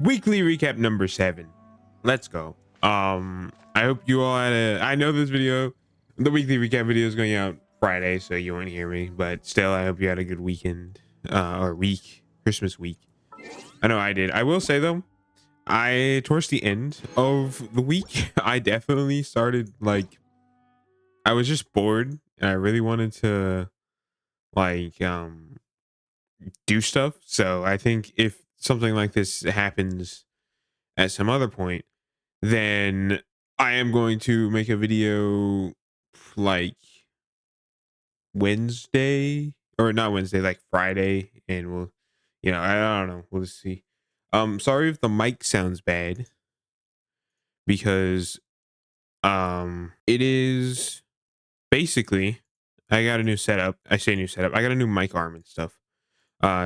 weekly recap number 7. Let's go. I hope you all had I know this video, the weekly recap video is going out Friday, so you won't hear me, but still I hope you had a good weekend, or week, Christmas week. I know I did. I will say though, I towards the end of the week I definitely started, like, I was just bored and I really wanted to, like, do stuff. So I think if something like this happens at some other point, then I am going to make a video like Wednesday, or not Wednesday, like Friday, and we'll, I don't know, we'll just see. Sorry if the mic sounds bad, because it is basically, I got a new setup. I say new setup. I got a new mic arm and stuff.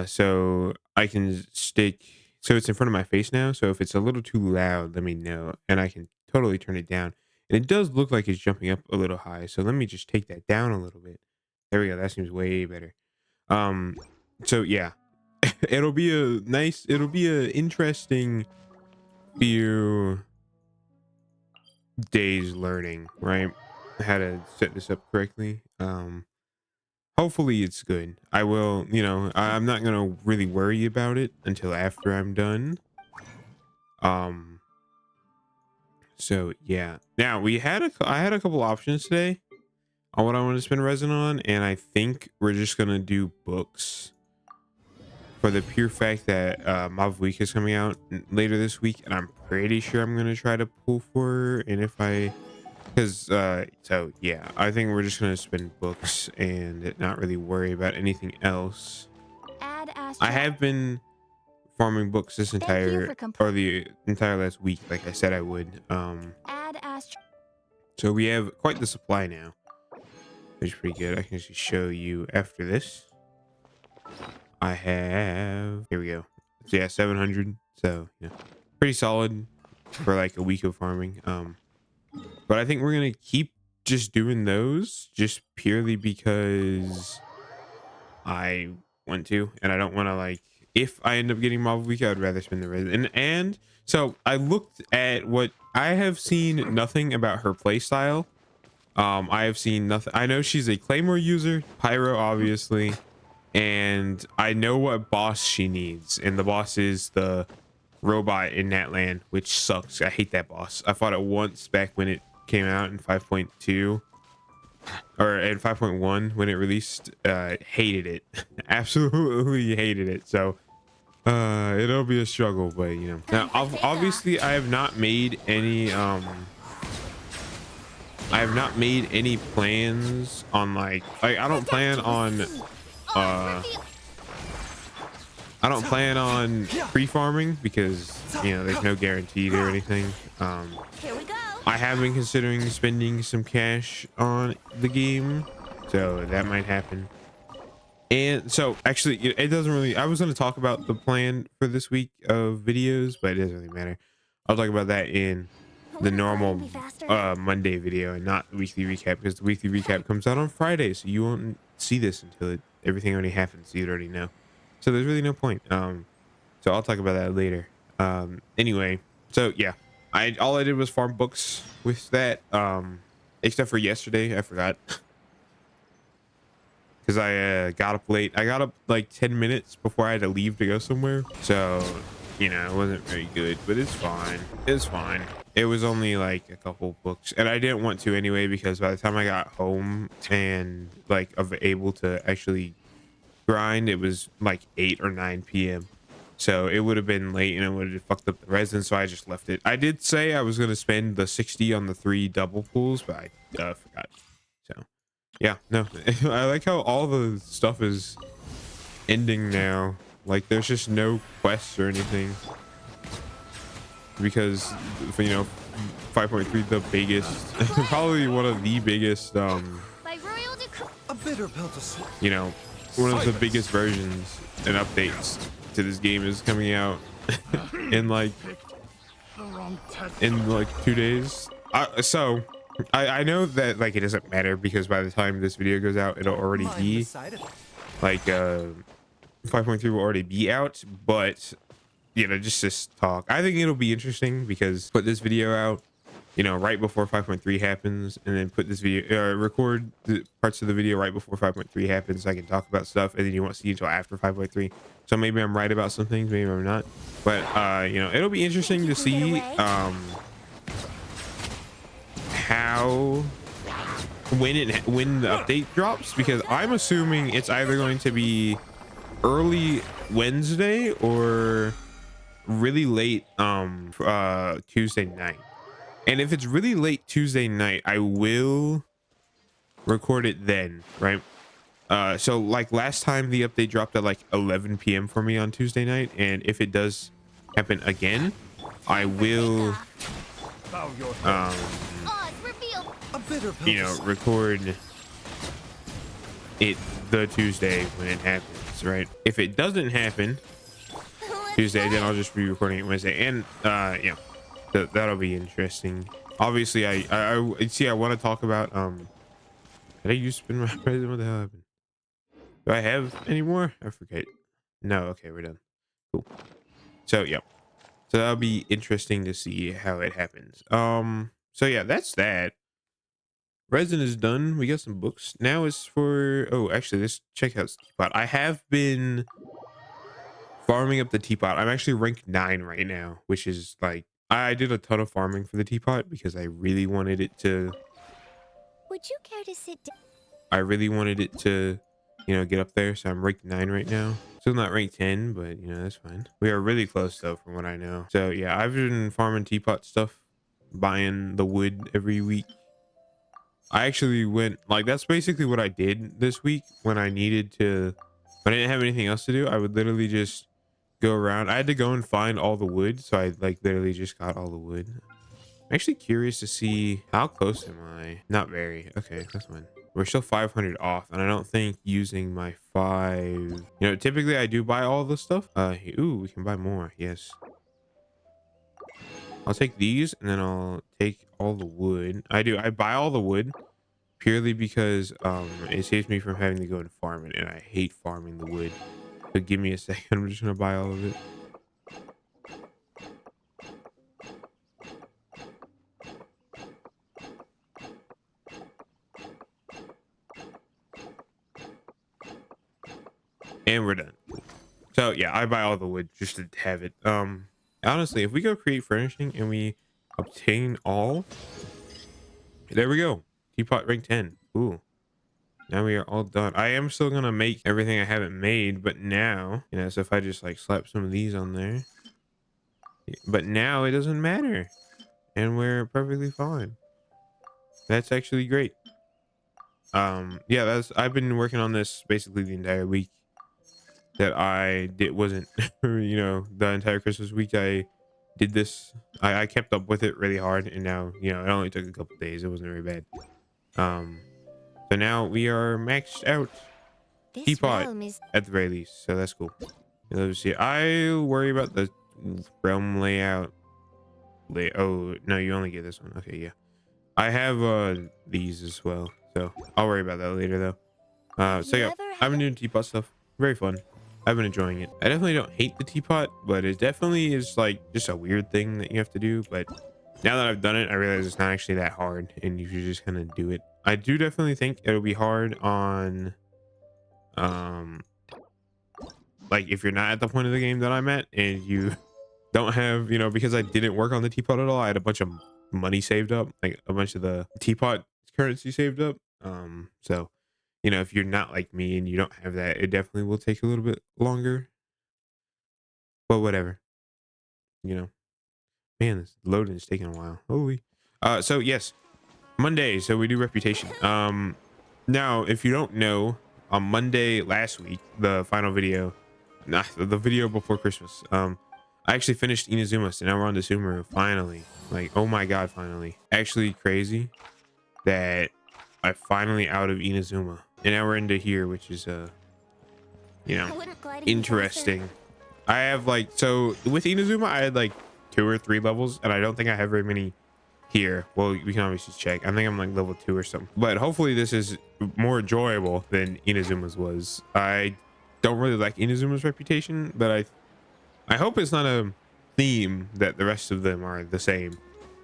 So I can stick, so it's in front of my face now. So if it's a little too loud, let me know, and I can totally turn it down. And it does look like it's jumping up a little high. So let me just take that down a little bit. There we go. That seems way better. Um, so yeah, it'll be a interesting few days learning, right? How to set this up correctly. Hopefully it's good. I will, I'm not gonna really worry about it until after I'm done. Um, so yeah. Now I had a couple options today on what I want to spend resin on, and I think we're just gonna do books for the pure fact that Mob Week is coming out later this week, and I'm pretty sure I'm gonna try to pull for her. And if I, so yeah, I think we're just gonna spend books and not really worry about anything else. I have been farming books this entire, or the entire last week, like I said I would. So we have quite the supply now, which is pretty good. I can actually show you after this. I have, here we go. So yeah, 700. So yeah, pretty solid for like a week of farming. But I think we're gonna keep just doing those, just purely because I want to, and I don't want to, like, if I end up getting Mob Week, I'd rather spend the resin. And so I looked at what I have seen, nothing about her play style. I have seen nothing. I know she's a Claymore user, Pyro obviously, and I know what boss she needs, and the boss is the robot in Natlan, which sucks. I hate that boss. I fought it once back when it came out in 5.2, or in 5.1 when it released. Hated it. Absolutely hated it. So it'll be a struggle, but now obviously I have not made any plans on, like I don't plan on pre-farming, because there's no guaranteed or anything. I have been considering spending some cash on the game, so that might happen. And so actually it doesn't really, I was going to talk about the plan for this week of videos, but it doesn't really matter. I'll talk about that in the normal Monday video, and not the weekly recap, because the weekly recap comes out on Friday, so you won't see this until everything already happens, so you'd already know. So there's really no point. So I'll talk about that later. Anyway, so yeah, all I did was farm books with that, except for yesterday. I forgot, because I got up late. I got up like 10 minutes before I had to leave to go somewhere, so it wasn't very good, but it's fine. It's fine. It was only like a couple books, and I didn't want to anyway, because by the time I got home and like able to actually grind, it was like 8 or 9 p.m. So it would have been late, and it would have fucked up the resin, so I just left it. I did say I was going to spend the 60 on the 3 double pulls, but I forgot. So yeah, no. I like how all the stuff is ending now. Like there's just no quests or anything, because 5.3, the biggest, probably one of the biggest, a bitter pill to swallow. one of the biggest versions and updates to this game is coming out in like 2 days. So I know that, like, it doesn't matter, because by the time this video goes out, it'll already be like 5.3 will already be out, but you know, just this talk. I think it'll be interesting because put this video out, you know, right before 5.3 happens, and then put this video, record the parts of the video right before 5.3 happens. So I can talk about stuff, and then you won't see until after 5.3. So maybe I'm right about some things, maybe I'm not. But you know, it'll be interesting to see how when the update drops, because I'm assuming it's either going to be early Wednesday or really late Tuesday night. And if it's really late Tuesday night, I will record it then, right? So like last time the update dropped at like 11 p.m. for me on Tuesday night, and if it does happen again, I will you know, record it the Tuesday when it happens, right? If it doesn't happen Tuesday, then I'll just be recording it Wednesday. And yeah, that'll be interesting. Obviously, I see, I want to talk about did I use spin my present? What the hell happened? Do I have any more? I forget. No, okay, we're done. Cool. So yeah, so that'll be interesting to see how it happens. So yeah, that's that. Resin is done. We got some books. Now it's for, oh, actually, let's check out this teapot. I have been farming up the teapot. I'm actually rank 9 right now, which is like, I did a ton of farming for the teapot because I really wanted it to. Would you care to sit down? I really wanted it to, you know, get up there. So I'm rank 9 right now. Still not rank 10, but you know, that's fine. We are really close though, from what I know. So yeah, I've been farming teapot stuff, buying the wood every week. I actually went, like, that's basically what I did this week when I needed to, when I didn't have anything else to do. I would literally just go around. I had to go and find all the wood, so I like literally just got all the wood. I'm actually curious to see, how close am I? Not very. Okay, that's fine. We're still 500 off, and I don't think using my 5, you know, typically I do buy all the stuff. Ooh, we can buy more. Yes, I'll take these, and then I'll take all the wood. I buy all the wood purely because it saves me from having to go and farm it, and I hate farming the wood. So give me a second. I'm just gonna buy all of it. And we're done. So yeah, I buy all the wood just to have it. Honestly, if we go create furnishing and we obtain all, there we go. Teapot rank 10. Ooh, now we are all done. I am still gonna make everything I haven't made, but now, you know, so if I just like slap some of these on there, but now it doesn't matter, and we're perfectly fine. That's actually great. Yeah, I've been working on this basically the entire week that I did. Wasn't you know, the entire Christmas week I did this. I kept up with it really hard, and now, you know, it only took a couple days. It wasn't very bad. So now we are maxed out teapot at the very least, so that's cool. Let's see. I worry about the realm layout. Oh no, you only get this one. Okay, yeah, I have these as well, so I'll worry about that later though. So yeah, I've been doing teapot stuff. Very fun. I've been enjoying it. I definitely don't hate the teapot, but it definitely is like just a weird thing that you have to do. But now that I've done it, I realize it's not actually that hard, and you should just kind of do it. I do definitely think it'll be hard on like if you're not at the point of the game that I'm at, and you don't have, you know, because I didn't work on the teapot at all. I had a bunch of money saved up, like a bunch of the teapot currency saved up. So, you know, if you're not like me and you don't have that, it definitely will take a little bit longer. But whatever, you know. Man, this loading is taking a while. Holy. So yes, Monday. So we do reputation. Now, if you don't know, on Monday last week, the final video, the video before Christmas, I actually finished Inazuma, so now we're on to Sumeru. Finally, like, oh my god, finally. Actually crazy that I finally out of Inazuma, and now we're into here, which is you know, interesting. I have like, so with Inazuma I had like 2 or 3 levels, and I don't think I have very many here. Well, we can obviously check. I think I'm like level 2 or something, but hopefully this is more enjoyable than Inazuma's was. I don't really like Inazuma's reputation, but I hope it's not a theme that the rest of them are the same,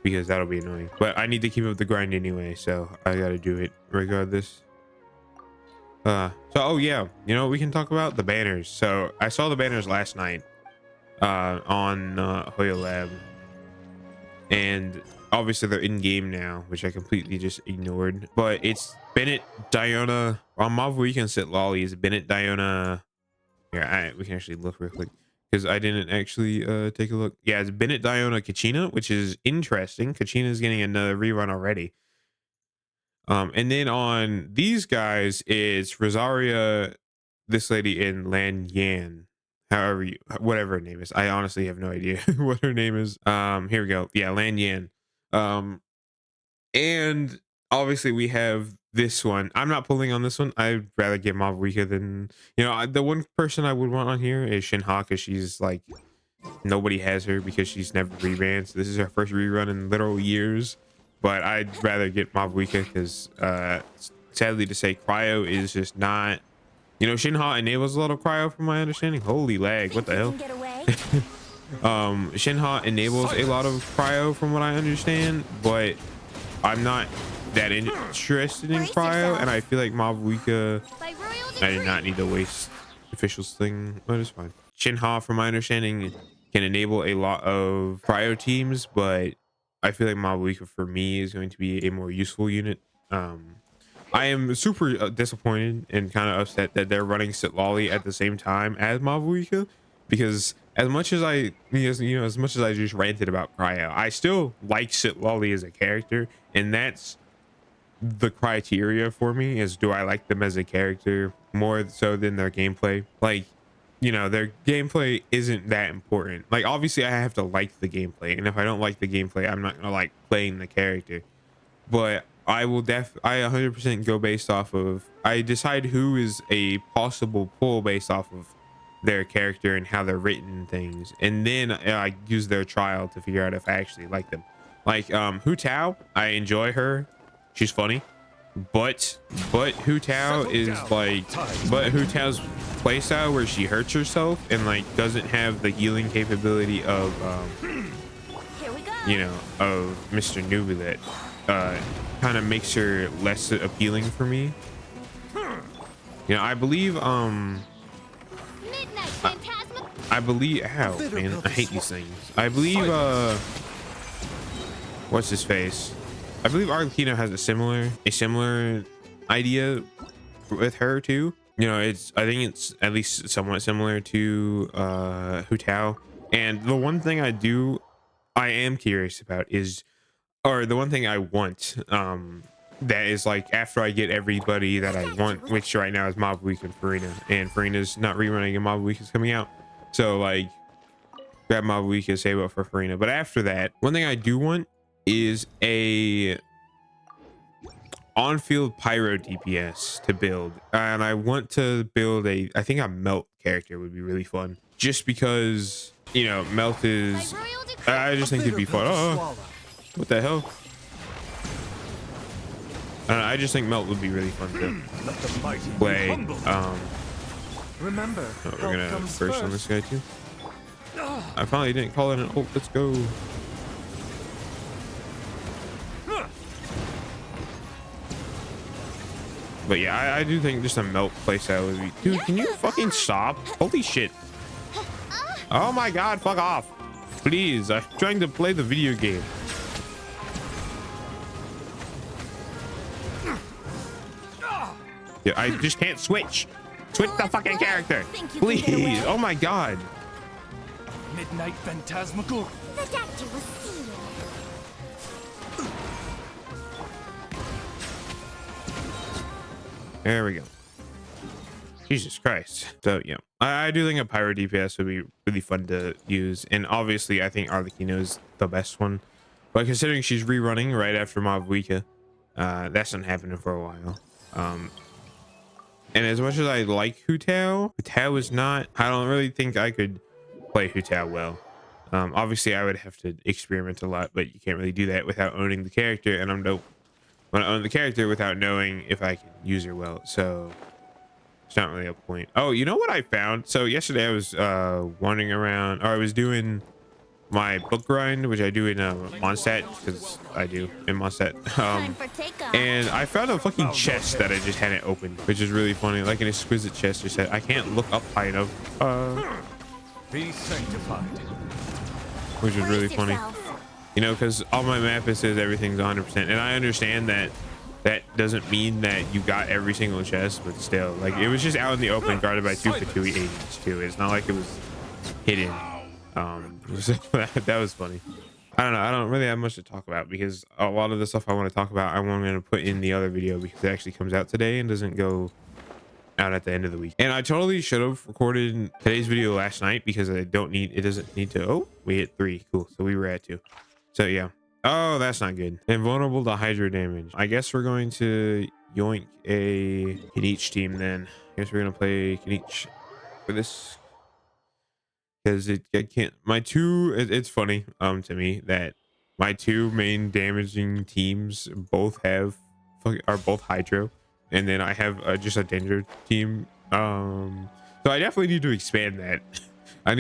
because that'll be annoying. But I need to keep up the grind anyway, so I gotta do it regardless. So oh yeah, you know, we can talk about the banners. So I saw the banners last night on Hoya Lab, and obviously they're in game now, which I completely just ignored. But it's Bennett, Diona on Mob Weekend. Sit Lolly is Bennett, Diona. Here, we can actually look real quick because I didn't actually take a look. Yeah, it's Bennett, Diona, Kachina, which is interesting. Kachina is getting another rerun already. And then on these guys, it's Rosaria, this lady in Lan Yan, whatever her name is. I honestly have no idea what her name is. Here we go. Yeah, Lan Yan. And obviously we have this one. I'm not pulling on this one. I'd rather get Mob Weeka than, you know, the one person I would want on here is Shinha, because she's like, nobody has her because she's never rebanned. So this is her first rerun in literal years. But I'd rather get Mob Weeka because sadly to say, cryo is just not, you know, Shinha enables a lot of cryo from my understanding. Holy lag, what the hell? Shinha enables a lot of cryo from what I understand, but I'm not that interested in cryo, and I feel like Mob Weeka, I did not need to waste officials thing, but it's fine. Shinha, from my understanding, can enable a lot of cryo teams, but I feel like Mob Weeka for me is going to be a more useful unit. I am super disappointed and kind of upset that they're running Sitlali at the same time as Mob Weeka, because as much as I, you know, as much as I just ranted about cryo, I still like Sitlali as a character, and that's the criteria for me, is do I like them as a character more so than their gameplay. Like, you know, their gameplay isn't that important. Like, obviously I have to like the gameplay, and if I don't like the gameplay, I'm not gonna like playing the character. But I will I 100% go based off of, I decide who is a possible pull based off of their character and how they're written and things, and then I use their trial to figure out if I actually like them. Like Hu Tao, I enjoy her, she's funny, but Hu Tao is like, Hu Tao's playstyle where she hurts herself and like doesn't have the healing capability of you know, of Mr. Nubilet, kind of makes her less appealing for me. You know, I believe I believe, ow, man, I hate these things. I believe what's his face, I believe Arlecchino has a similar idea with her too. You know, I think it's at least somewhat similar to Hu Tao. And the one thing I am curious about is, or the one thing I want, that is like after I get everybody that I want, which right now is Mob Week and Farina, and Farina's not rerunning and Mob Week is coming out. So like grab Mob Week and save up for Farina. But after that, one thing I do want is a on-field pyro DPS to build, and I want to build I think a Melt character would be really fun, just because, you know, Melt is, I just think it'd be fun. Oh, what the hell? I just think Melt would be really fun to play. Remember, we're gonna first on this guy too. I finally didn't call it an ult. Let's go. But yeah, I do think just a Melt playstyle would be. Dude, can you fucking stop? Holy shit. Oh my god, fuck off. Please, I'm trying to play the video game. Yeah, I just can't switch. Switch the fucking character. Please. Oh my god. Midnight Phantasmical. The doctor will see you. There we go. Jesus Christ. So yeah, I do think a pyro DPS would be really fun to use, and obviously I think Arlecchino is the best one, but considering she's rerunning right after Mob Weeka, that's not happening for a while. And as much as I like Hu Tao, Hu Tao is not, I don't really think I could play Hu Tao well. Obviously I would have to experiment a lot, but you can't really do that without owning the character, and I'm dope when I own the character without knowing if I can use her well. So It's not really a point. Oh, you know what I found? So yesterday I was wandering around, or I was doing my book grind, which I do in Mondstadt, because I do in Mondstadt. Time for takeoff. And I found a fucking chest that I just hadn't opened, which is really funny. Like an exquisite chest. Just said I can't look up high enough. Be sanctified. Which is really Brace funny. yourself. You know, because on my map it says everything's 100%, and I understand that that doesn't mean that you got every single chest, but still, like, it was just out in the open, guarded by 2 agents too. It's not like it was hidden. That was funny. I don't know. I don't really have much to talk about because a lot of the stuff I want to talk about, I want to put in the other video because it actually comes out today and doesn't go out at the end of the week. And I totally should have recorded today's video last night because it doesn't need to. Oh, we hit 3. Cool. So we were at 2. So yeah. Oh, that's not good. Invulnerable to hydro damage. I guess we're going to yoink a Kinich team then. I guess we're gonna play Kinich for this because I can't. It's funny to me that my 2 main damaging teams are both hydro, and then I have just a danger team. So I definitely need to expand that. I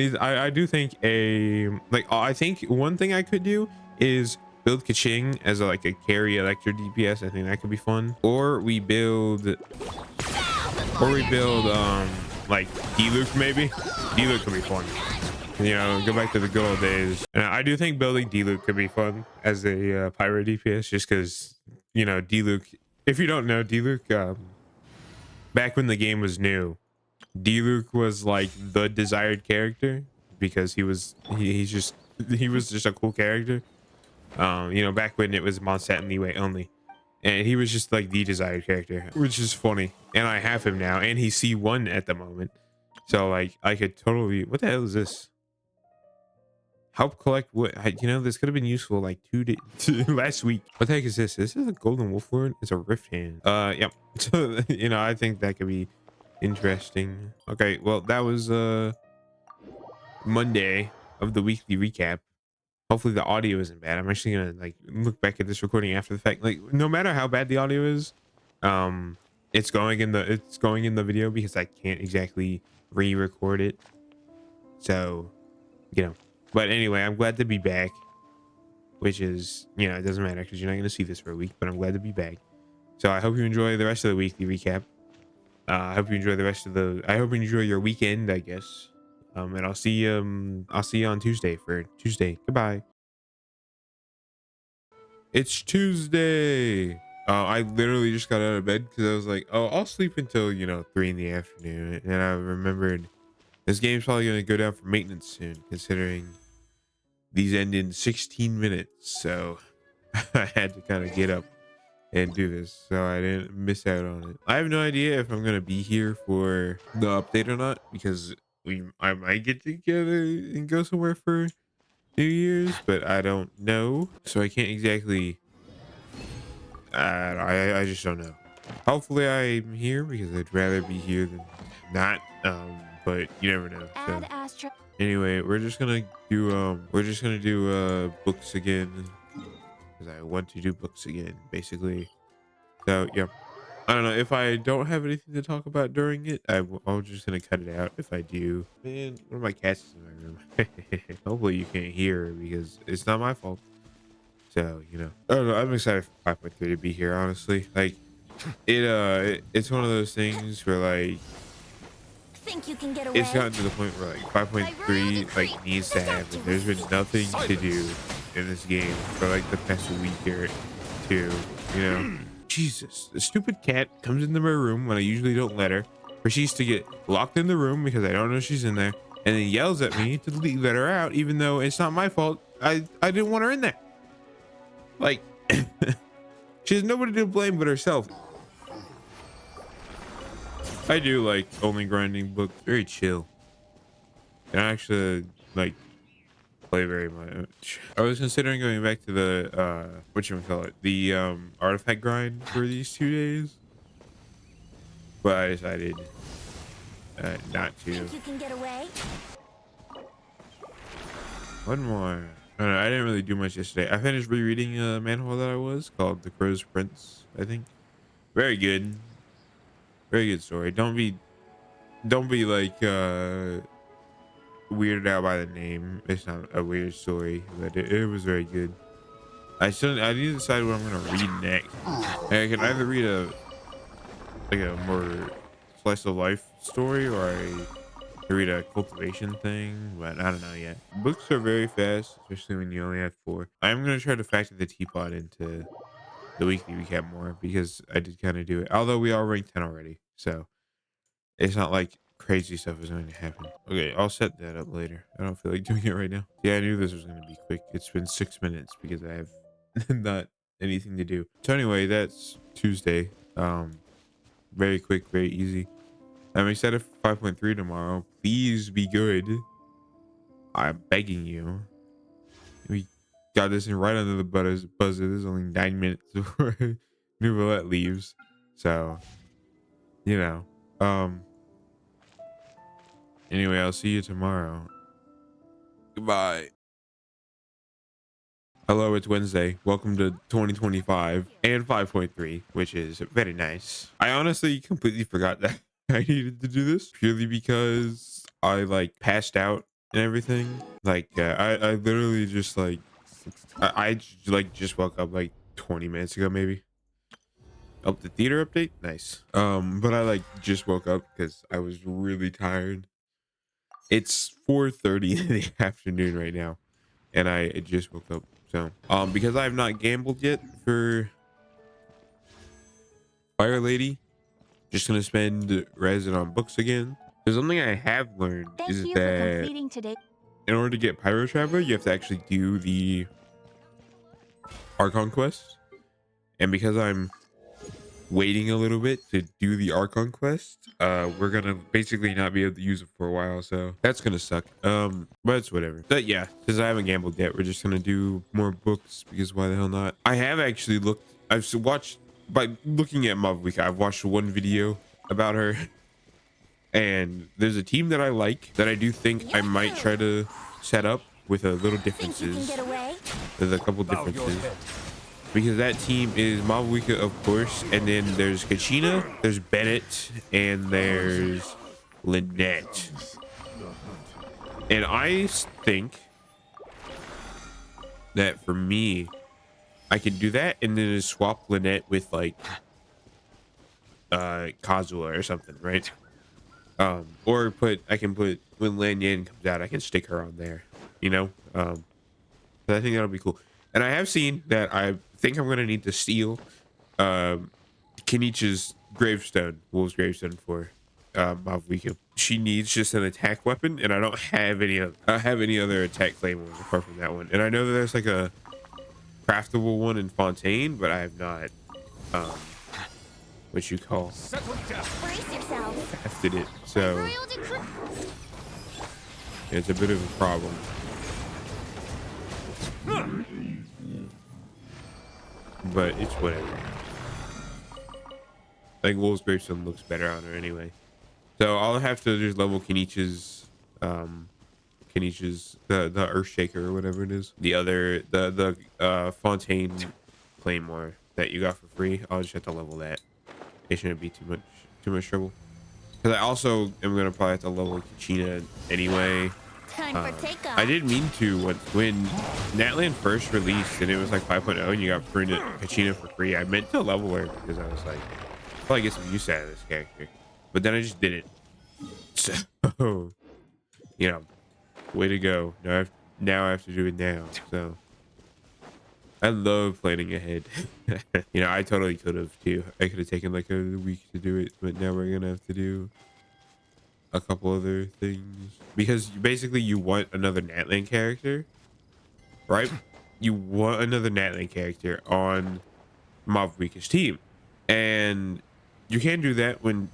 do think I think one thing I could do is build Kaching as like a carry electro DPS. I think that could be fun. Or we build like D-Luke maybe. D-Luke could be fun. You know, go back to the good old days. And I do think building D-Luke could be fun as a pyro DPS, just because, you know, D-Luke, if you don't know, D-Luke, back when the game was new, D-Luke was like the desired character because he was just a cool character. You know, back when it was Mondstadt and Leeway only, and he was just like the desired character, which is funny. And I have him now, and he's C1 at the moment, so like I could totally. What the hell is this? Help collect wood. You know, this could have been useful like 2 days last week. What the heck is this? This is a golden wolf lord. It's a rift hand. Yep. So you know, I think that could be interesting. Okay, well that was Monday of the weekly recap. Hopefully the audio isn't bad. I'm actually gonna like look back at this recording after the fact. Like, no matter how bad the audio is, it's going in the video because I can't exactly re-record it. So, you know. But anyway, I'm glad to be back. Which is, you know, it doesn't matter because you're not gonna see this for a week. But I'm glad to be back. So I hope you enjoy the rest of the weekly recap. I hope you enjoy I hope you enjoy your weekend, I guess. And I'll see you on Tuesday for Tuesday. Goodbye. It's Tuesday. I literally just got out of bed because I was like, oh, I'll sleep until, you know, 3 in the afternoon. And I remembered this game's probably going to go down for maintenance soon, considering these end in 16 minutes. So I had to kind of get up and do this so I didn't miss out on it. I have no idea if I'm going to be here for the update or not, because I might get together and go somewhere for New Year's, but I don't know. So I can't exactly. I just don't know. Hopefully I'm here because I'd rather be here than not. But you never know. So. Anyway, we're just gonna do books again because I want to do books again, basically. So yeah. I don't know if I don't have anything to talk about during it. I'm just gonna cut it out. If I do, man, one of my cats is in my room. Hopefully you can't hear her because it's not my fault. So you know, I don't know. I'm excited for 5.3 to be here. Honestly, like it's one of those things where like Think you can get away? it's gotten to the point where like 5.3 like needs to happen. There's been nothing to do in this game for like the past week or 2. You know. Jesus, the stupid cat comes into my room when I usually don't let her. Proceeds to get locked in the room because I don't know she's in there, and then yells at me to let her out, even though it's not my fault. I didn't want her in there. Like, she has nobody to blame but herself. I do like only grinding books. Very chill. And I actually like play very much. I was considering going back to the the artifact grind for these 2 days, but I decided not to. Think you can get away? One more. I don't know, I didn't really do much yesterday. I finished rereading a manhwa that I was called The Crow's Prince, I think. Very good story. Don't be don't be like weirded out by the name. It's not a weird story, but it was very good. I need to decide what I'm gonna read next. I can either read a more slice of life story, or I read a cultivation thing, but I don't know yet. Books are very fast, especially when you only have 4. I'm gonna try to factor the teapot into the weekly recap more, because I did kind of do it. Although we are ranked 10 already, so it's not like crazy stuff is going to happen. Okay, I'll set that up later. I don't feel like doing it right now. Yeah, I knew this was going to be quick. It's been 6 minutes because I have not anything to do. So anyway, that's Tuesday. Very quick, very easy. I'm excited for 5.3 tomorrow. Please be good. I'm begging you. We got this in right under the buzzer. There's only 9 minutes before Nouvellette leaves. So, you know. Anyway, I'll see you tomorrow. Goodbye. Hello, it's Wednesday. Welcome to 2025 and 5.3, which is very nice. I honestly completely forgot that I needed to do this, purely because I like passed out and everything. Like I literally just like I like just woke up like 20 minutes ago, maybe. Oh, the theater update, nice. But I like just woke up because I was really tired. It's 4:30 in the afternoon right now, and I just woke up. So because I have not gambled yet for Fire Lady, just gonna spend resin on books again. There's something I have learned is that in order to get Pyro Traveler, you have to actually do the Archon quest, and because I'm waiting a little bit to do the Archon quest, we're gonna basically not be able to use it for a while, so that's gonna suck. But it's whatever. But yeah, since I haven't gambled yet, we're just gonna do more books, because why the hell not? I have actually I've watched, by looking at Mavuika, I've watched one video about her, and there's a team that I like that I do think I might try to set up with a little differences. There's a couple differences. Because that team is Mavuika, of course, and then there's Kachina, there's Bennett, and there's Lynette. And I think that for me, I can do that and then just swap Lynette with like Kazuha or something, right? Or I can put when Lan Yin comes out, I can stick her on there, you know? So I think that'll be cool. And I have seen that I think I'm gonna need to steal Kenichi's gravestone, Wolf's gravestone, for Mavuika. She needs just an attack weapon, and I don't have any other attack claymores apart from that one. And I know that there's like a craftable one in Fontaine, but I have not what you call crafted it. So it's a bit of a problem. But it's whatever. I think Wolf's gravestone looks better on her anyway. So I'll have to just level Kenichi's the Earthshaker or whatever it is. The Fontaine claymore that you got for free. I'll just have to level that. It shouldn't be too much trouble. Because I also am gonna probably have to level Kachina anyway. I didn't mean to when Natlan first released and it was like 5.0 and you got Kachina for free. I meant to level her because I was like, I'll probably get some use out of this character, but then I just didn't. So, you know, way to go. Now I have to do it now. So I love planning ahead. You know, I totally could have too. I could have taken like a week to do it, but now we're gonna have to do a couple other things, because basically you want another Natlan character, right? You want another Natlan character on Mavuika's team, and you can't do that when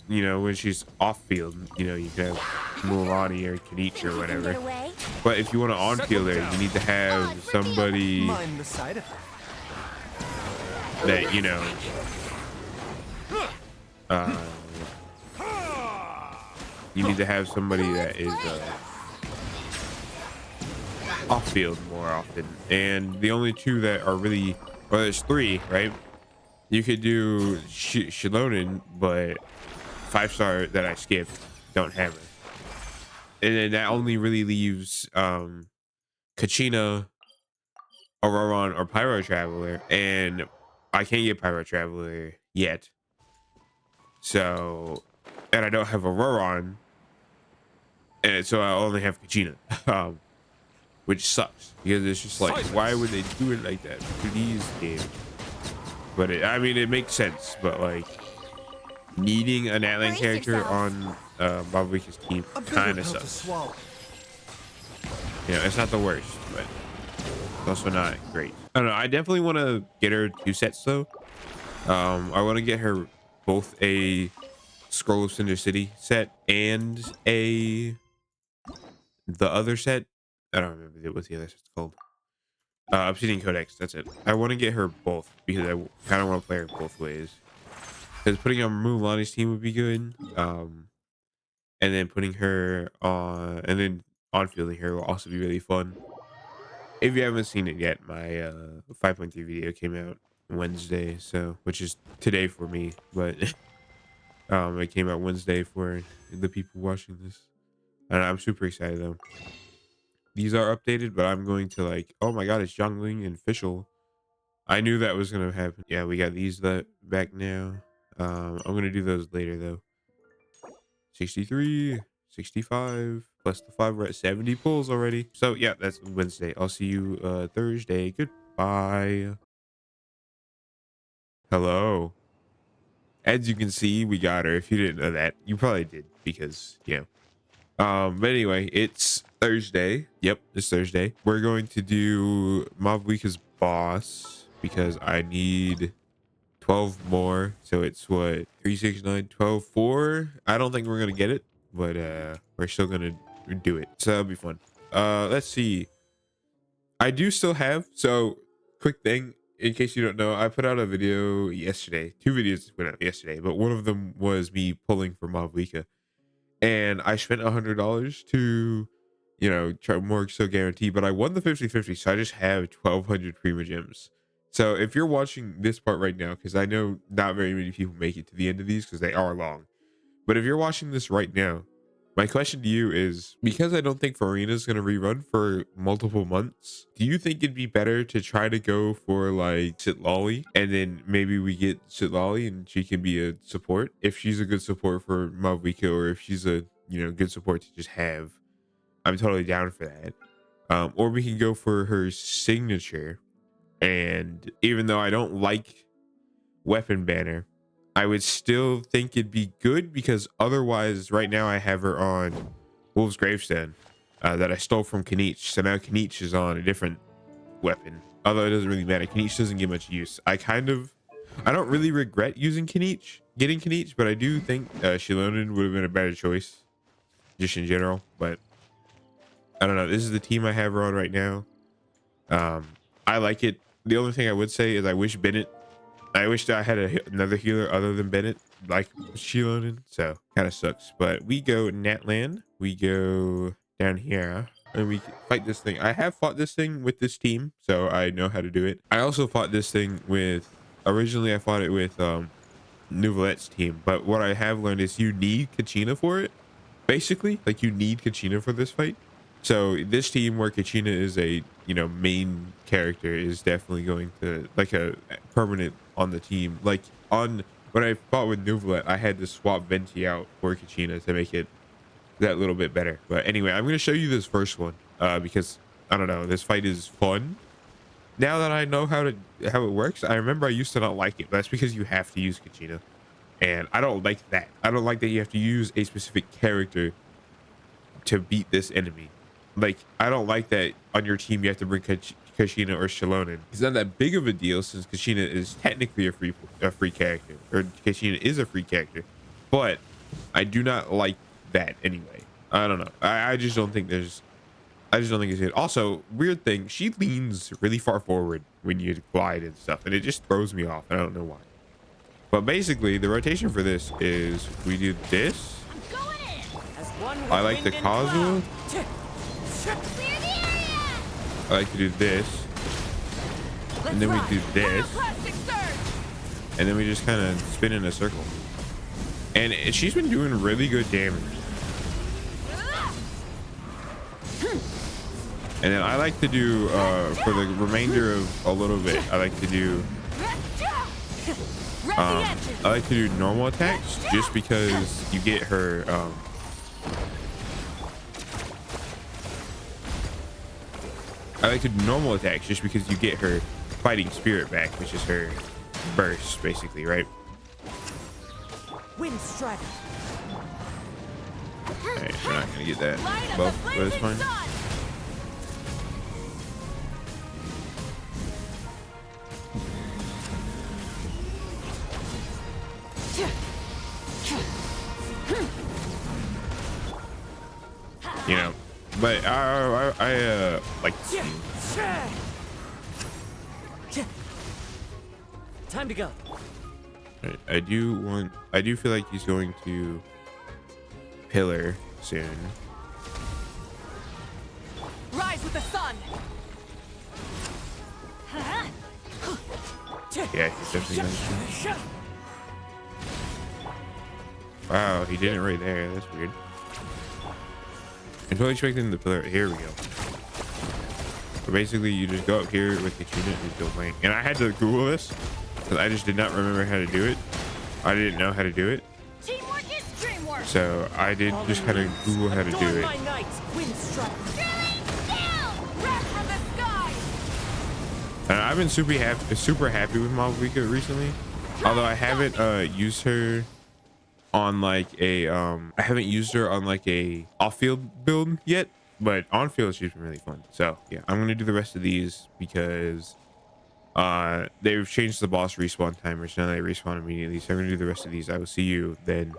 she's off field. You know, you can have Mulaney or Kenichi or whatever, but if you want to on field her, you need to have somebody that you need to have somebody that is off field more often. And the only two that are really, well, there's three, right? You could do Shilonen, but 5-star that I skipped. don't have her. And then that only really leaves Kachina, Auroron, or Pyro Traveler, and I can't get Pyro Traveler yet. So, and I don't have Auroron, and so I only have Kachina, which sucks because it's just like, why would they do it like that? Please, game. But I mean, it makes sense. But like, needing an Atlan character on Mavuika's team kind of sucks. You know, it's not the worst, but it's also not great. I don't know. I definitely want to get her 2 sets though. I want to get her both a Scroll of Cinder City set and the other set. I don't remember what the other set's called. Obsidian Codex. That's it. I want to get her both because I kind of want to play her both ways. Because putting her on Mulaney's team would be good. And then putting her on, and then on fielding her will also be really fun. If you haven't seen it yet, my 5.3 video came out Wednesday, so which is today for me, but it came out Wednesday for the people watching this, and I'm super excited though. These are updated, but I'm going to like, oh my god, it's Zhongling and Fischl. I knew that was gonna happen. Yeah, we got these back now. I'm gonna do those later though. 63, 65 plus the 5. We're at 70 pulls already. So yeah, that's Wednesday. I'll see you Thursday. Goodbye. Hello. As you can see, we got her. If you didn't know that, you probably did because, you know. But anyway, it's Thursday. Yep, it's Thursday. We're going to do Mavuika's boss because I need 12 more. So it's what, 3, 6, 9, 12, 4. I don't think we're gonna get it, but we're still gonna do it. So that'll be fun. Let's see. I do still have, so quick thing in case you don't know, I put out a video yesterday. 2 videos went out yesterday, but one of them was me pulling for Mavuika. And I spent $100 to, you know, try more so guarantee, but I won the 50-50, so I just have 1,200 Prima Gems. So if you're watching this part right now, because I know not very many people make it to the end of these because they are long, but if you're watching this right now, my question to you is, because I don't think Farina is going to rerun for multiple months, do you think it'd be better to try to go for like Citlali, and then maybe we get Citlali and she can be a support if she's a good support for Mavuika, or if she's a, you know, good support to just have? I'm totally down for that. Or we can go for her signature, and even though I don't like Weapon Banner, I would still think it'd be good because otherwise right now I have her on Wolf's Gravestone that I stole from Kniech. So now Kniech is on a different weapon, although it doesn't really matter. Kniech doesn't get much use. I don't really regret using getting Kniech, but I do think Xilonen would have been a better choice just in general. But I don't know. This is the team I have her on right now. I like it. The only thing I would say is I wish that I had another healer other than Bennett, like Xilonen, so kind of sucks. But we go Natlan, we go down here, and we fight this thing. I have fought this thing with this team, so I know how to do it. I also fought this thing originally I fought it with Nouvelette's team, but what I have learned is you need Kachina for it. Basically, like, you need Kachina for this fight. So this team where Kachina is a, you know, main character is definitely going to, like, a permanent on the team. Like, when I fought with Nouvelette, I had to swap Venti out for Kachina to make it that little bit better. But anyway, I'm going to show you this first one because, I don't know, this fight is fun. Now that I know how it works, I remember I used to not like it, but that's because you have to use Kachina. And I don't like that. I don't like that you have to use a specific character to beat this enemy. Like, I don't like that on your team you have to bring Kachina or Xilonen. It's not that big of a deal since Kachina is technically a free character, or Kachina is a free character, but I do not like that anyway. I don't know. I just don't think it's good. Also, weird thing, she leans really far forward when you glide and stuff, and it just throws me off. I don't know why. But basically, the rotation for this is we do this. I like the Kazuha. I like to do this, and then we do this, and then we just kind of spin in a circle. And she's been doing really good damage. And then I like to do for the remainder of a little bit, I like to do normal attacks just because you get her I like to do normal attacks just because you get her fighting spirit back, which is her burst basically, right? Wind strike. Alright, we're not gonna get that buff, but it's fine. You know, but I like to see. Time to go. I do feel like he's going to pillar soon. Rise with the sun. Yeah, he's definitely going to. Wow, he didn't right there. That's weird. I'm totally expecting the pillar. Here we go. So basically, you just go up here with the unit and go blank. And I had to Google this because I just did not remember how to do it. I didn't know how to do it. Teamwork is dreamwork. So I did just kind of Google how to do it. And I've been super happy with Malavika recently. Although I haven't used her on like a I haven't used her on like a off-field build yet, but on field she's been really fun. So yeah, I'm gonna do the rest of these because they've changed the boss respawn timers. Now they respawn immediately, so I'm gonna do the rest of these. I will see you then.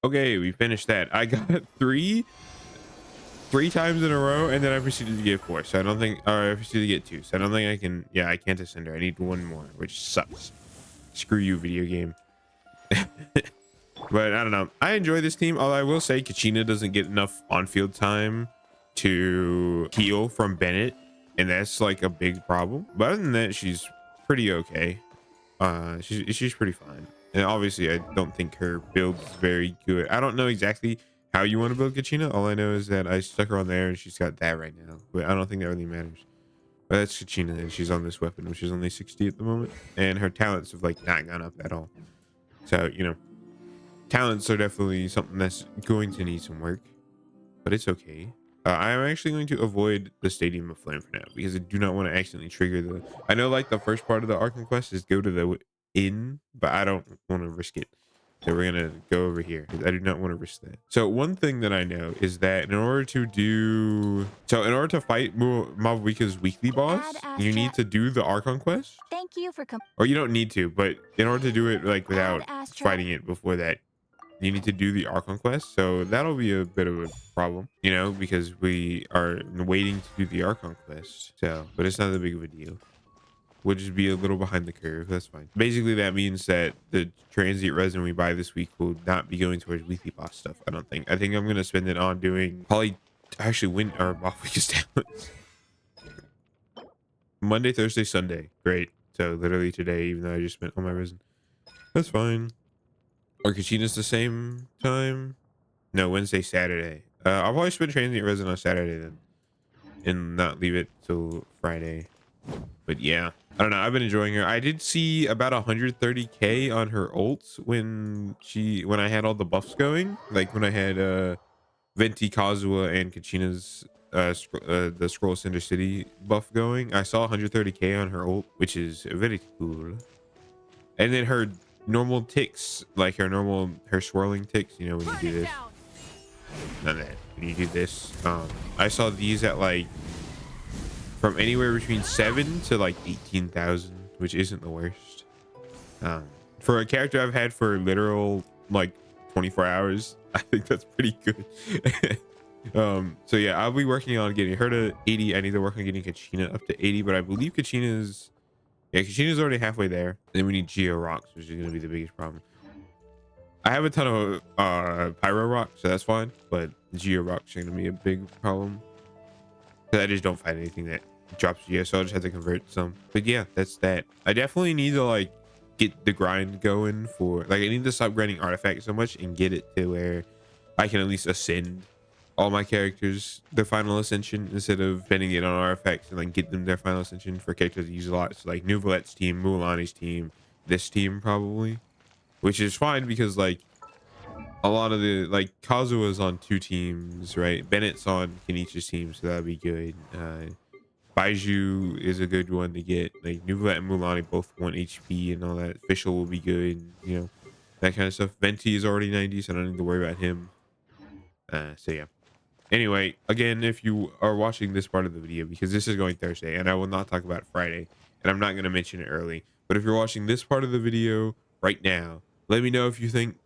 Okay, we finished that. I got three times in a row, and then I proceeded to get 4. So I don't think, or I proceeded to get 2. So I don't think I can. Yeah, I can't ascend her. I need 1 more, which sucks. Screw you, video game. But I don't know. I enjoy this team. Although I will say, Kachina doesn't get enough on-field time to heal from Bennett, and that's like a big problem. But other than that, she's pretty okay. She's pretty fine. And obviously, I don't think her build is very good. I don't know exactly how you want to build Kachina. All I know is that I stuck her on there and she's got that right now. But I don't think that really matters. But that's Kachina, and she's on this weapon, which is only 60 at the moment. And her talents have like not gone up at all. So, you know, talents are definitely something that's going to need some work. But it's okay. I am actually going to avoid the Stadium of Flame for now because I do not want to accidentally trigger the... I know like the first part of the Archon quest is go to the inn, but I don't want to risk it. So we're gonna go over here. I do not want to risk that. So one thing that I know is that in order to fight Malavika's weekly boss, you need to do the Archon quest. Thank you for Or you don't need to, but in order to do it like without fighting it before that, you need to do the Archon quest. So that'll be a bit of a problem, you know, because we are waiting to do the Archon quest. So, but it's not that big of a deal. We'll just be a little behind the curve. That's fine. Basically, that means that the transient resin we buy this week will not be going towards weekly boss stuff. I don't think. I think I'm gonna spend it on doing probably actually win or Malavika's talents. Monday, Thursday, Sunday. Great. So literally today, even though I just spent all my resin. That's fine. Or Kachina's the same time. No, Wednesday, Saturday. I'll probably spend transient resin on Saturday then, and not leave it till Friday. But yeah, I don't know. I've been enjoying her. I did see about 130k on her ults when I had all the buffs going, like when I had Venti, Kazuha, and Kachina's the Scroll Cinder City buff going. I saw 130k on her ult, which is very cool. And then her normal ticks, like her swirling ticks, you know, when you do this. None of that. When you do this, I saw these at like from anywhere between 7 to like 18,000, which isn't the worst. For a character I've had for literal like 24 hours, I think that's pretty good. So yeah, I'll be working on getting her to 80. I need to work on getting Kachina up to 80, but I believe Kachina's already halfway there. And then we need Geo Rocks, which is going to be the biggest problem. I have a ton of Pyro Rocks, so that's fine, but Geo Rocks are going to be a big problem. I just don't find anything that drops Geo, so I'll just have to convert some. But yeah, that's that. I definitely need to like get the grind going for, like, I need to stop grinding artifacts so much and get it to where I can at least ascend all my characters their final ascension instead of spending it on artifacts and like get them their final ascension for characters that use a lot. So like Nuvolet's team, Mualani's team, this team probably, which is fine because like a lot of the, like, Kazuha's on 2 teams, right? Bennett's on Kenichi's team, so that'd be good. Baiju is a good one to get. Like Nuvolet and Mualani both want HP and all that. Fischl will be good, you know, that kind of stuff. Venti is already 90, so I don't need to worry about him. So yeah. Anyway, again, if you are watching this part of the video, because this is going Thursday and I will not talk about Friday, and I'm not going to mention it early, but if you're watching this part of the video right now, let me know if you think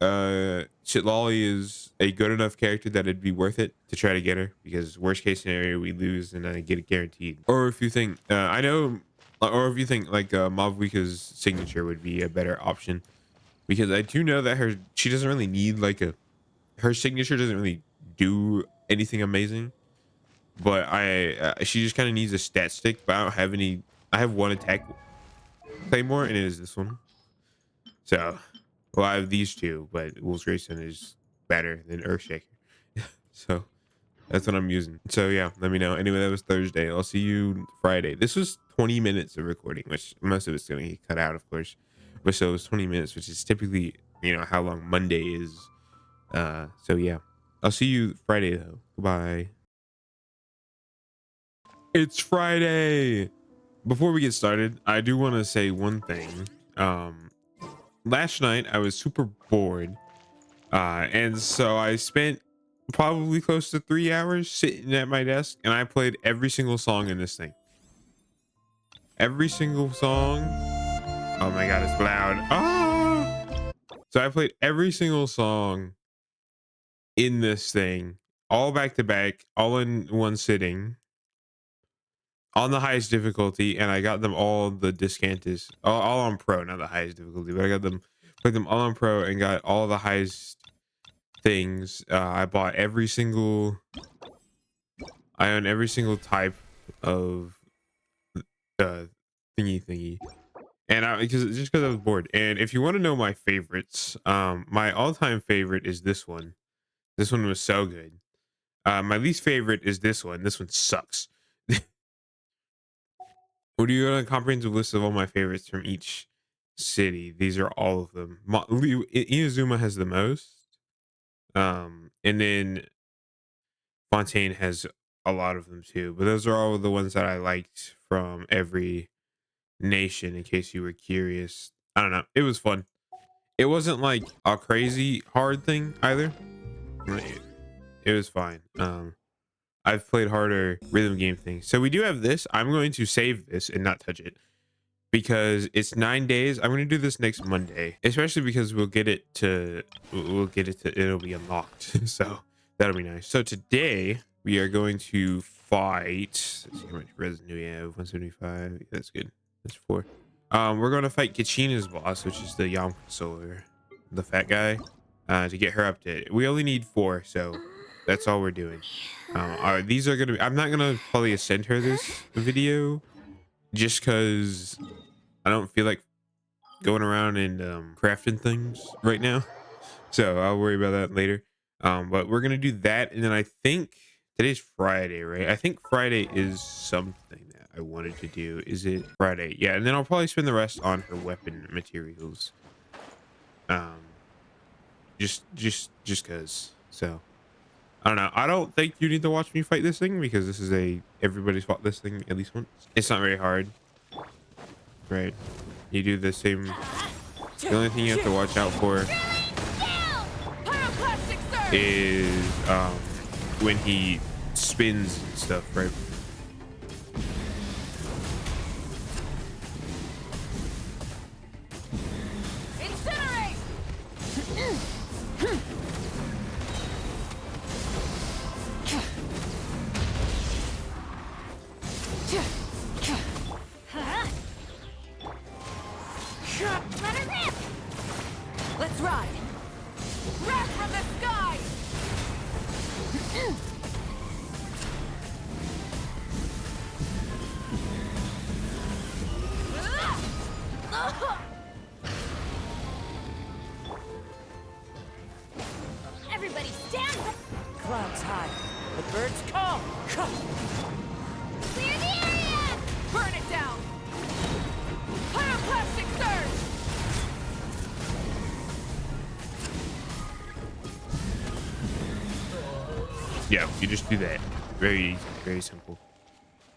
Chitlolly is a good enough character that it'd be worth it to try to get her, because worst case scenario we lose and I get it guaranteed. Or if you think or if you think like Mavuika's signature would be a better option, because I do know that she doesn't really need like her signature doesn't really do anything amazing, but she just kind of needs a stat stick. But I don't have any. I have one attack claymore and it is this one. So well, I have these 2, but Wolves Grayson is better than Earthshaker. So that's what I'm using. So yeah, let me know. Anyway, that was Thursday. I'll see you Friday. This was 20 minutes of recording, which most of it's gonna get cut out, of course, but so it was 20 minutes, which is typically, you know, how long Monday is. So yeah, I'll see you Friday though. Goodbye. It's Friday. Before we get started, I do want to say one thing. Last night I was super bored, and so I spent probably close to 3 hours sitting at my desk, and I played every single song in this thing. Every single song. Oh my god, it's loud. Ah! So I played every single song in this thing, all back to back, all in one sitting, on the highest difficulty, and I got them all the Descantus, all on pro, not the highest difficulty, but I got them, put them all on pro and got all the highest things. I bought every single, I own every single type of thingy, and because I was bored. And if you want to know my favorites, my all-time favorite is this one. This one was so good. My least favorite is this one. This one sucks. What do you got a comprehensive list of all my favorites from each city? These are all of them. Inazuma has the most. And then Fontaine has a lot of them too. But those are all the ones that I liked from every nation, in case you were curious. I don't know. It was fun. It wasn't like a crazy hard thing either. It was fine. I've played harder rhythm game things. So we do have this. I'm going to save this and not touch it because it's 9 days. I'm going to do this next Monday, especially because we'll get it to, it'll be unlocked. So that'll be nice. So today we are going to fight, let's see how much resin we have. 175. That's good. That's 4. We're going to fight Kachina's boss, which is the Yam Solar, the fat guy, to get her up to, we only need 4. So that's all we're doing. These are gonna be, I'm not gonna probably send her this video just because I don't feel like going around and crafting things right now, so I'll worry about that later. But we're gonna do that, and then I think today's Friday, right? I think Friday is something that I wanted to do. Is it Friday? Yeah, and then I'll probably spend the rest on her weapon materials, just because. So I don't know. I don't think you need to watch me fight this thing because this is everybody's fought this thing at least once. It's not very hard, right? You do the same. The only thing you have to watch out for is when he spins and stuff, right? Let her rip! Let's ride! Wrath from the sky! clouds high. The birds call. Clear the area! Burn it down! Pyroclastic surge! Yeah, you just do that. Very easy, very simple.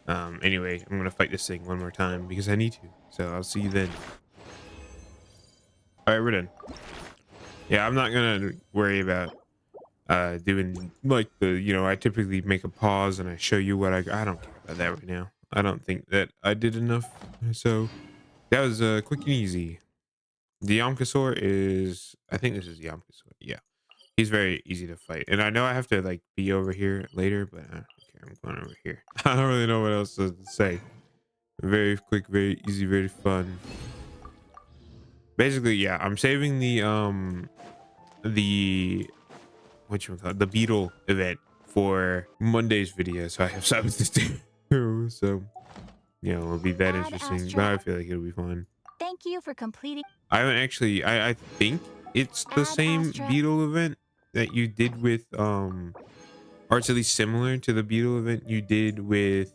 Anyway, I'm gonna fight this thing one more time because I need to. So I'll see you then. All right, we're done. Yeah, I'm not gonna worry about doing like I typically make a pause and I show you what I don't care about that right now. I don't think that I did enough. So that was quick and easy. The Yamkasaur is, I think this is Yamkasaur. Yeah, he's very easy to fight, and I know I have to like be over here later, but I don't care. I'm going over here. I don't really know what else to say. Very quick, very easy, very fun. Basically, yeah, I'm saving the the beetle event for Monday's video, so I have something to do. So it'll be that Add interesting, Astra. but I feel like it'll be fun. Thank you for completing. I haven't actually, I think it's the Add same Astra. beetle event that you did with or it's at least similar to the beetle event you did with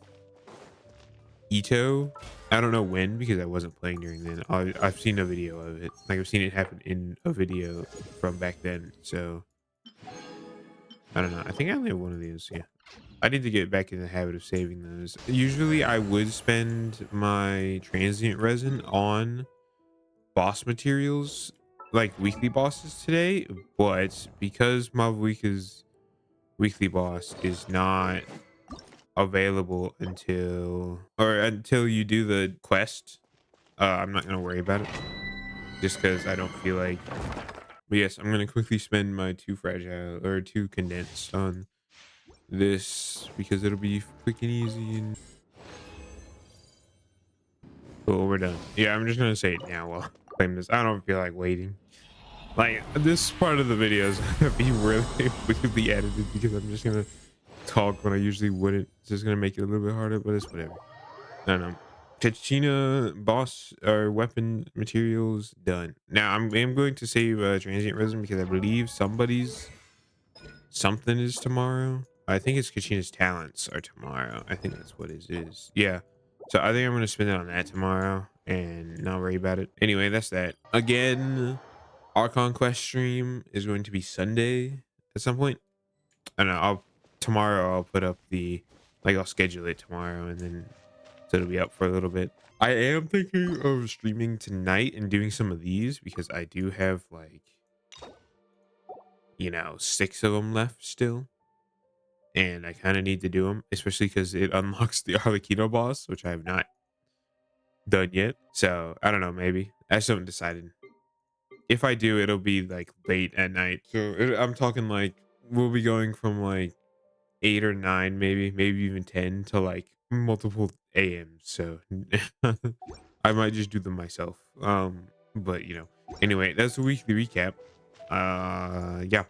Ito. I don't know when because I wasn't playing during then. I've seen a video of it. Like I've seen it happen in a video from back then. So I don't know. I think I only have one of these. Yeah. I need to get back in the habit of saving those. Usually I would spend my transient resin on boss materials like weekly bosses today, but because Mavuika's weekly boss is not available until you do the quest, I'm not gonna worry about it just because I don't feel like. But yes, I'm gonna quickly spend my two condensed on this because it'll be quick and easy and cool. We're done. Yeah, I'm just gonna say it now while I claim this. I don't feel like waiting. Like this part of the video is gonna be really weirdly edited because I'm just gonna talk when I usually wouldn't. It's just gonna make it a little bit harder, but it's whatever. I don't know. Kachina boss or weapon materials done. Now I'm going to save transient resin because I believe something is tomorrow. I think it's Kachina's talents are tomorrow. I think that's what it is. Yeah. So I think I'm gonna spend it on that tomorrow and not worry about it. Anyway, that's that. Again, Archon Quest stream is going to be Sunday at some point. I don't know. Tomorrow I'll put up I'll schedule it tomorrow and then so it'll be up for a little bit. I am thinking of streaming tonight and doing some of these because I do have 6 of them left still. And I kind of need to do them, especially because it unlocks the Arlecchino boss, which I have not done yet. So I don't know, maybe. I still haven't decided. If I do, it'll be late at night. So I'm talking we'll be going from 8 or 9, maybe even 10 to multiple AM. So I might just do them myself. But anyway, that's the weekly recap. Yeah,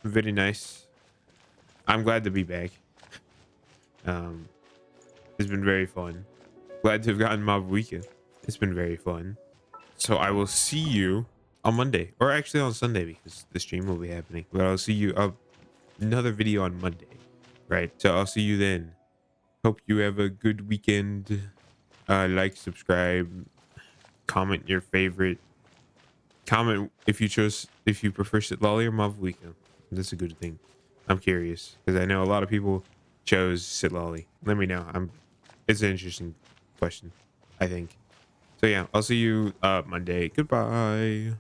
very nice. I'm glad to be back. It's been very fun. Glad to have gotten Mavuika. It's been very fun. So I will see you on Monday, or actually on Sunday because the stream will be happening. But I'll see you another video on Monday, right? So I'll see you then. Hope you have a good weekend. Like, subscribe, comment your favorite. Comment if you prefer Sitlali or Mavuika. That's a good thing. I'm curious because I know a lot of people chose Sitlali. Let me know. It's an interesting question, I think. So yeah, I'll see you Monday. Goodbye.